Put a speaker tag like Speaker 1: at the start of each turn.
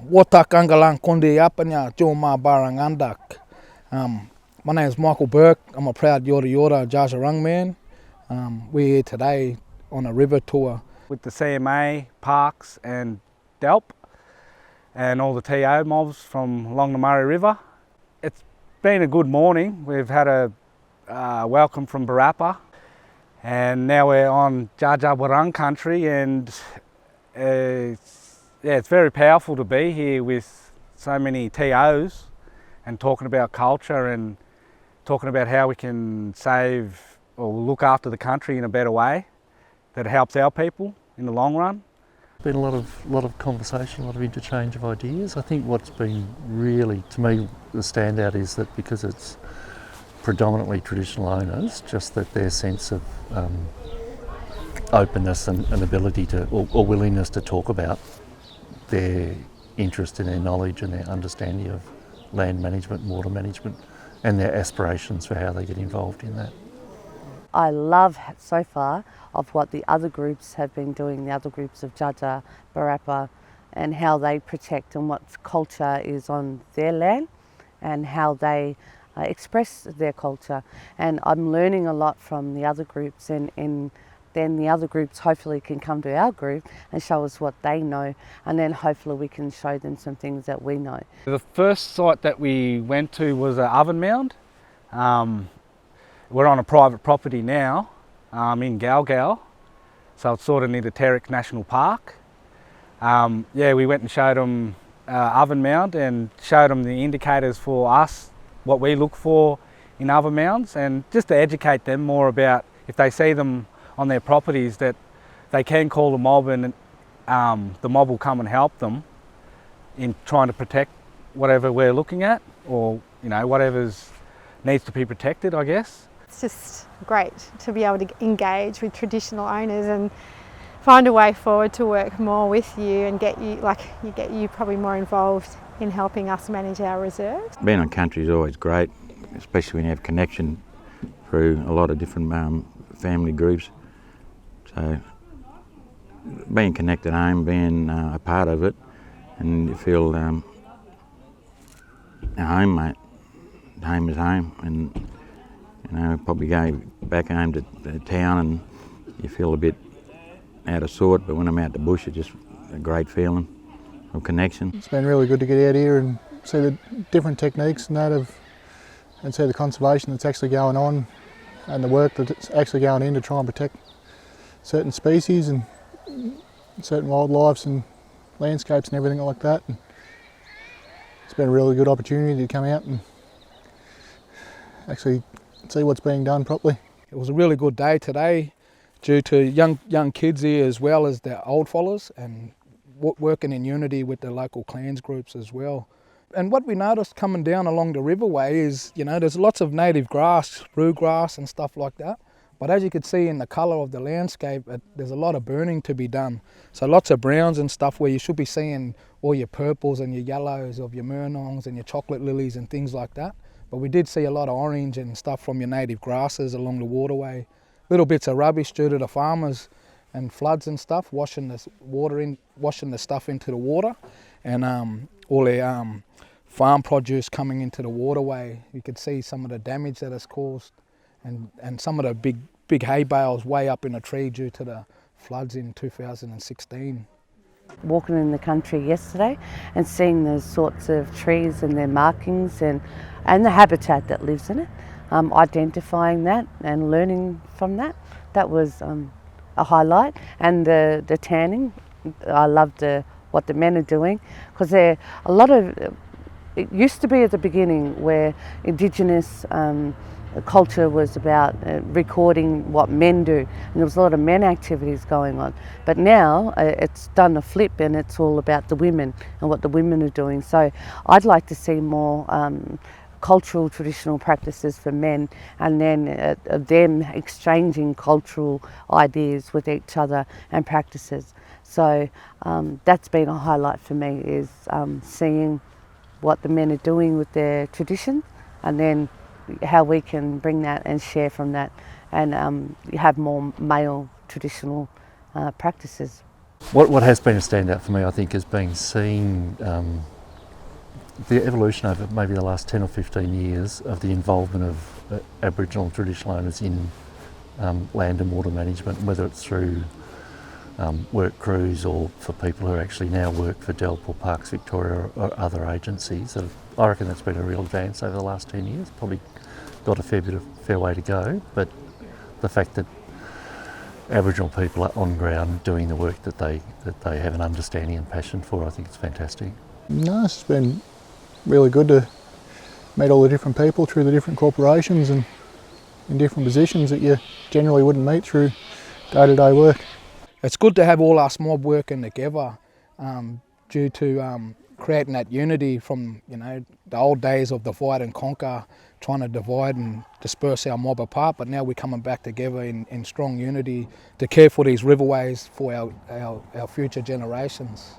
Speaker 1: Watak Angalang Kundi Apanya Joma Barangandak. My name is Michael Burke. I'm a proud Yorta Yorta Jajarung man. We're here today on a river tour
Speaker 2: with the CMA, Parks and DELP and all the TO mobs from along the Murray River. It's been a good morning. We've had a welcome from Barapa and now we're on Jajarung country, and it's very powerful to be here with so many TOs and talking about culture and talking about how we can save or look after the country in a better way that helps our people in the long run.
Speaker 3: Been a lot of conversation, a lot of interchange of ideas. I think what's been really, to me, the standout is that because it's predominantly traditional owners, just that their sense of openness and ability to, or willingness to talk about their interest and their knowledge and their understanding of land management, water management, and their aspirations for how they get involved in that.
Speaker 4: I love so far of what the other groups have been doing, the other groups of Jaja, Barapa, and how they protect and what culture is on their land and how they express their culture. And I'm learning a lot from the other groups, and then the other groups hopefully can come to our group and show us what they know, and then hopefully we can show them some things that we know.
Speaker 2: The first site that we went to was an oven mound. We're on a private property now in Galgal, so it's sort of near the Terrick National Park. We went and showed them oven mound and showed them the indicators for us, what we look for in oven mounds, and just to educate them more about if they see them on their properties that they can call the mob, and the mob will come and help them in trying to protect whatever we're looking at, or whatever's needs to be protected, I guess.
Speaker 5: It's just great to be able to engage with traditional owners and find a way forward to work more with you and get you probably more involved in helping us manage our reserves.
Speaker 6: Being on country is always great, especially when you have connection through a lot of different family groups. So being connected home, being a part of it, and you feel home, mate. Home is home, and probably go back home to town and you feel a bit out of sort, but when I'm out the bush it's just a great feeling of connection.
Speaker 7: It's been really good to get out here and see the different techniques and and see the conservation that's actually going on and the work that's actually going in to try and protect certain species and certain wildlife and landscapes and everything like that. And it's been a really good opportunity to come out and actually see what's being done properly.
Speaker 1: It was a really good day today due to young kids here as well as the old fellas, and working in unity with the local clans groups as well. And what we noticed coming down along the riverway is, there's lots of native grass, rue grass and stuff like that. But as you can see in the colour of the landscape, there's a lot of burning to be done. So lots of browns and stuff where you should be seeing all your purples and your yellows of your murnongs and your chocolate lilies and things like that. But we did see a lot of orange and stuff from your native grasses along the waterway. Little bits of rubbish due to the farmers and floods and stuff, washing the stuff into the water, and all their farm produce coming into the waterway. You could see some of the damage that it's caused, and some of the big hay bales way up in a tree due to the floods in 2016.
Speaker 4: Walking in the country yesterday and seeing those sorts of trees and their markings and the habitat that lives in it, identifying that and learning from that was a highlight. And the tanning, I loved what the men are doing, because it used to be at the beginning where Indigenous culture was about recording what men do, and there was a lot of men activities going on. But now it's done a flip and it's all about the women and what the women are doing. So I'd like to see more cultural traditional practices for men, and then them exchanging cultural ideas with each other and practices. So that's been a highlight for me, is seeing what the men are doing with their tradition, and then how we can bring that and share from that and have more male traditional practices.
Speaker 3: What has been a standout for me, I think, has been seeing the evolution over maybe the last 10 or 15 years of the involvement of Aboriginal and traditional owners in land and water management, whether it's through work crews or for people who actually now work for DELP or Parks Victoria or other agencies. So I reckon that's been a real advance over the last 10 years. Probably got a fair way to go, but the fact that Aboriginal people are on ground doing the work that they have an understanding and passion for, I think it's fantastic.
Speaker 7: No, it's been really good to meet all the different people through the different corporations and in different positions that you generally wouldn't meet through day-to-day work.
Speaker 1: It's good to have all us mob working together due to creating that unity from the old days of divide and conquer, trying to divide and disperse our mob apart, but now we're coming back together in strong unity to care for these riverways for our future generations.